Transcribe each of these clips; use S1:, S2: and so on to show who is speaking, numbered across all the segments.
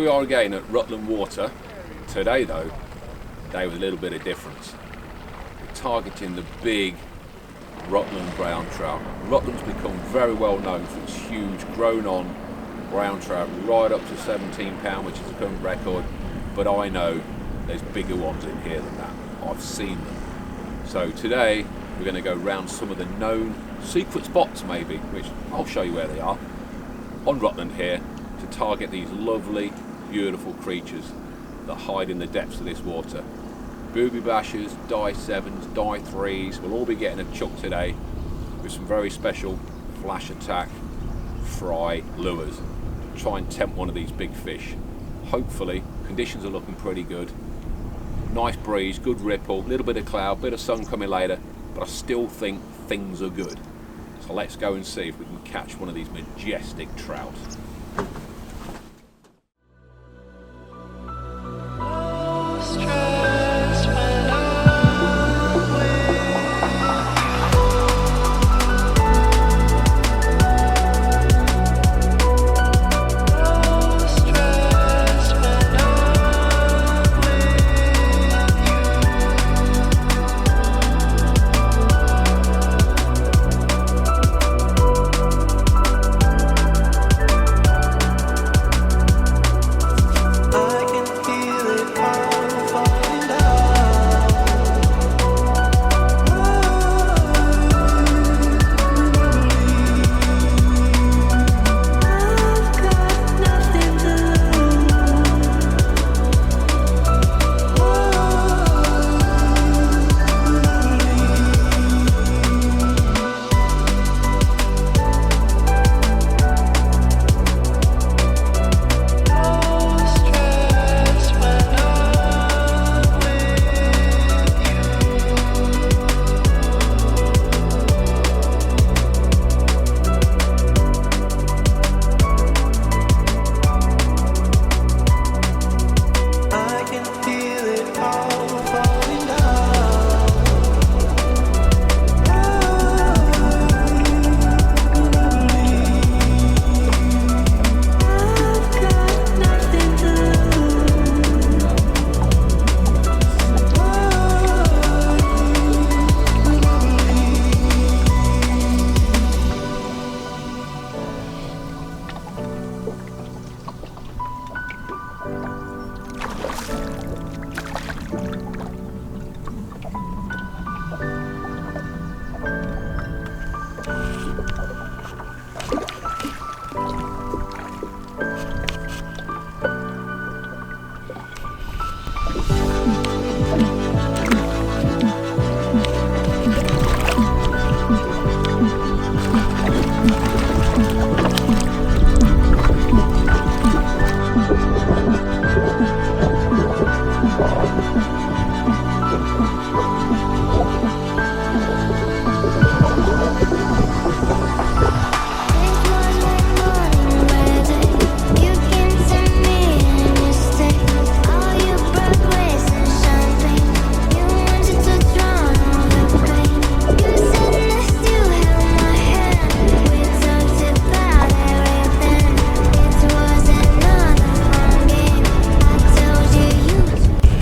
S1: Here we are again at Rutland Water. Today though, today was a little bit of difference. We're targeting the big Rutland brown trout. Rutland's become very well known for its huge grown on brown trout, right up to 17 pound, which is the current record. But I know there's bigger ones in here than that. I've seen them. So today we're going to go round some of the known secret spots maybe, which I'll show you where they are, on Rutland here, to target these lovely, beautiful creatures that hide in the depths of this water. Booby bashers, die 7s, die 3s, we'll all be getting a chuck today with some very special flash attack fry lures. Try and tempt one of these big fish. Hopefully, conditions are looking pretty good. Nice breeze, good ripple, little bit of cloud, bit of sun coming later, but I still think things are good. So let's go and see if we can catch one of these majestic trout.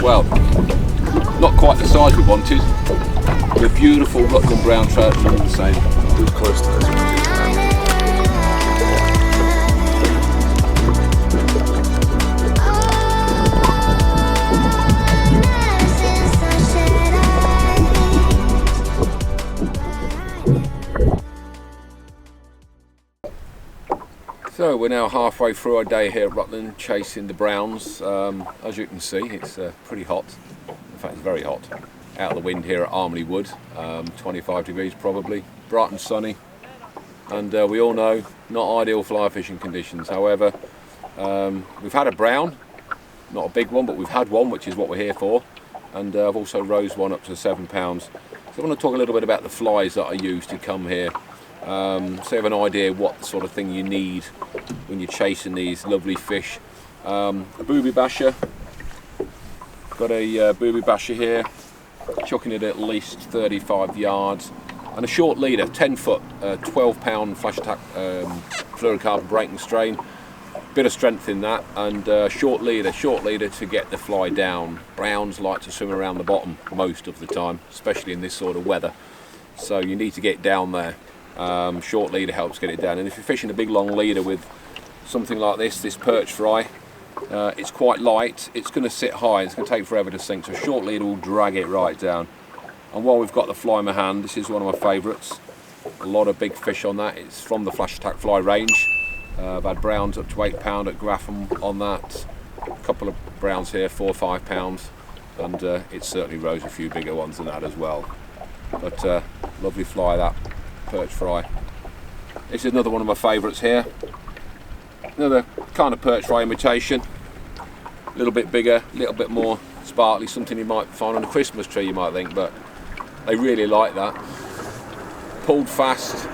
S1: Well, not quite the size we wanted. The beautiful Rutland brown trout all the same.
S2: Too close to this one.
S1: So we're now halfway through our day here at Rutland chasing the browns. As you can see, it's pretty hot. In fact, it's very hot. Out of the wind here at Armley Wood, 25 degrees probably, bright and sunny. And we all know, not ideal fly fishing conditions. However, we've had a brown, not a big one, but we've had one, which is what we're here for. And I've also rose one up to 7 pounds. So I want to talk a little bit about the flies that I use to come here. So you have an idea what sort of thing you need when you're chasing these lovely fish. A booby basher, got a booby basher here, chucking it at least 35 yards, and a short leader, 10 foot, 12 pound flash attack fluorocarbon breaking strain. Bit of strength in that, and short leader to get the fly down. Browns like to swim around the bottom most of the time, especially in this sort of weather. So you need to get down there. Short leader helps get it down, and if you're fishing a big long leader with something like this perch fry, it's quite light, it's going to sit high, it's going to take forever to sink, so short leader will drag it right down. And while we've got the fly in my hand, this is one of my favourites. A lot of big fish on that. It's from the Flash Attack fly range. I've had browns up to £8 at Grafham on that. A couple of browns here, 4 or 5 pounds, and it certainly rose a few bigger ones than that as well. But lovely fly, that perch fry. This is another one of my favourites here. Another kind of perch fry imitation. A little bit bigger, a little bit more sparkly, something you might find on a Christmas tree, you might think, but they really like that. Pulled fast.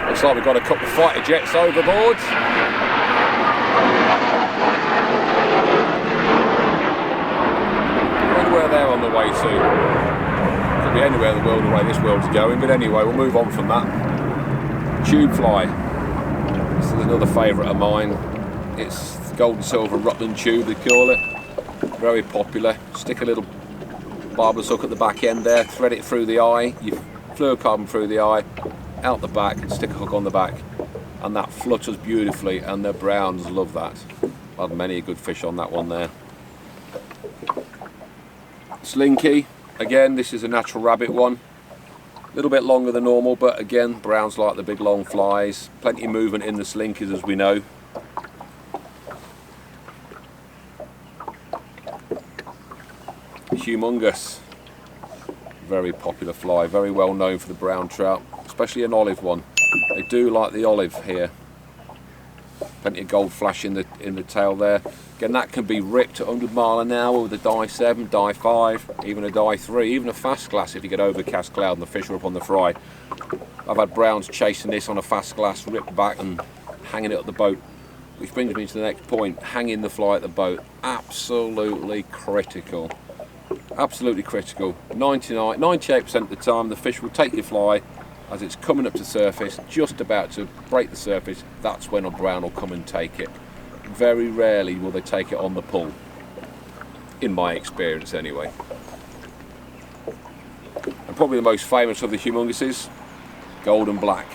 S1: Looks like we've got a couple of fighter jets overboard. I wonder where they're on the way to. Could be anywhere in the world the way this world's going, but anyway, we'll move on from that. Tube fly. This is another favourite of mine. It's gold and silver Rutland tube, they call it. Very popular. Stick a little barbless hook at the back end there, thread it through the eye, you fluorocarbon through the eye, out the back, and stick a hook on the back, and that flutters beautifully, and the browns love that. I've had many a good fish on that one there. Slinky, again, this is a natural rabbit one. A little bit longer than normal, but again, browns like the big long flies. Plenty of movement in the slinkies, as we know. Humongous, very popular fly, very well known for the brown trout, especially an olive one. They do like the olive here. Plenty of gold flash in the tail there. Again, that can be ripped at 100 mile an hour with a dye 7, dye 5, even a dye 3, even a fast glass if you get overcast cloud and the fish are up on the fry. I've had browns chasing this on a fast glass, ripped back and hanging it at the boat. Which brings me to the next point, hanging the fly at the boat. Absolutely critical. Absolutely critical. 98% of the time the fish will take your fly as it's coming up to surface, just about to break the surface. That's when a brown will come and take it. Very rarely will they take it on the pull, in my experience anyway. And probably the most famous of the humonguses, gold and black.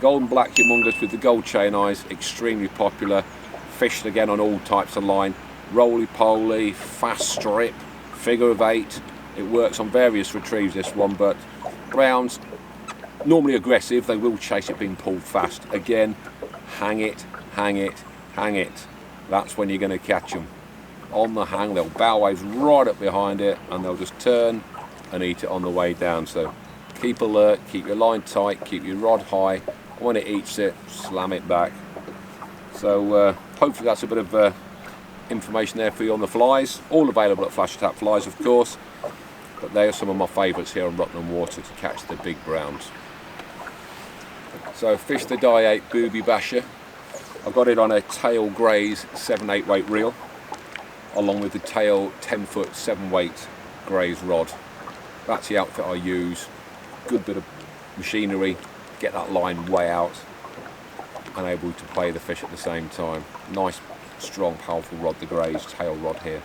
S1: Gold and black humongus with the gold chain eyes, extremely popular. Fished again on all types of line. Roly-poly, fast strip, figure of 8. It works on various retrieves, this one, but browns, normally aggressive, they will chase it being pulled fast. Again, hang it, hang it, hang it. That's when you're going to catch them. On the hang, they'll bow waves right up behind it, and they'll just turn and eat it on the way down. So keep alert, keep your line tight, keep your rod high. When it eats it, slam it back. So hopefully that's a bit of information there for you on the flies. All available at Flash Attack Flies, of course, but they are some of my favourites here on Rutland Water to catch the big browns. So fish the dye 8 booby basher. I've got it on a tail graze 7/8 weight reel, along with the tail 10-foot 7 weight graze rod. That's the outfit I use. Good bit of machinery, get that line way out and able to play the fish at the same time. Nice, strong, powerful rod, the graze tail rod here.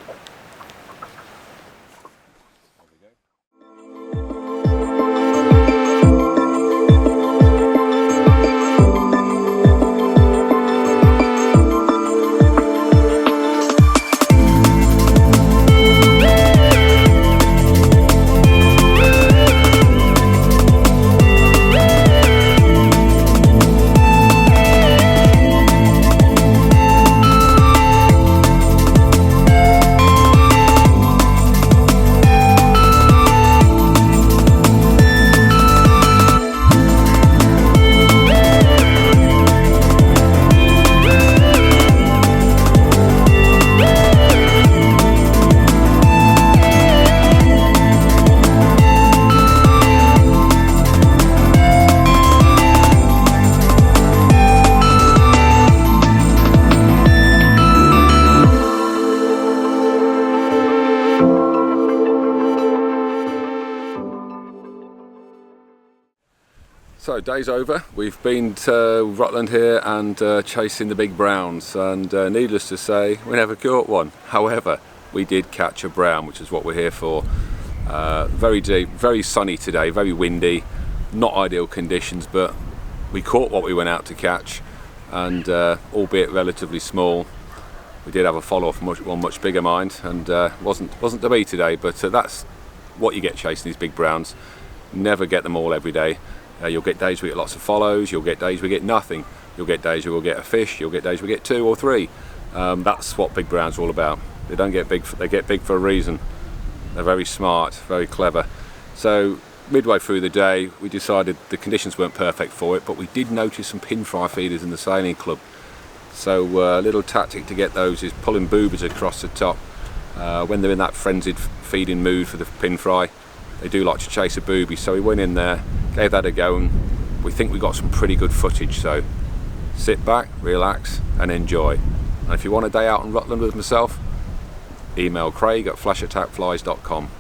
S1: So day's over. We've been to Rutland here and chasing the big browns, and needless to say, we never caught one. However, we did catch a brown, which is what we're here for. Very deep, very sunny today, very windy, not ideal conditions, but we caught what we went out to catch, and albeit relatively small. We did have a follow-off one much bigger mind, and wasn't to be today. But that's what you get chasing these big browns. Never get them all every day. You'll get days where you get lots of follows. You'll get days where you get nothing. You'll get days where you'll get a fish. You'll get days where you get 2 or 3. That's what big browns are all about. They don't get big. They get big for a reason. They're very smart, very clever. So midway through the day, we decided the conditions weren't perfect for it, but we did notice some pinfry feeders in the sailing club. So a little tactic to get those is pulling boobers across the top. When they're in that frenzied feeding mood for the pinfry, they do like to chase a booby. So we went in there, gave that a go, and we think we got some pretty good footage. So sit back, relax, and enjoy. And if you want a day out in Rutland with myself, email Craig at flashattackflies.com.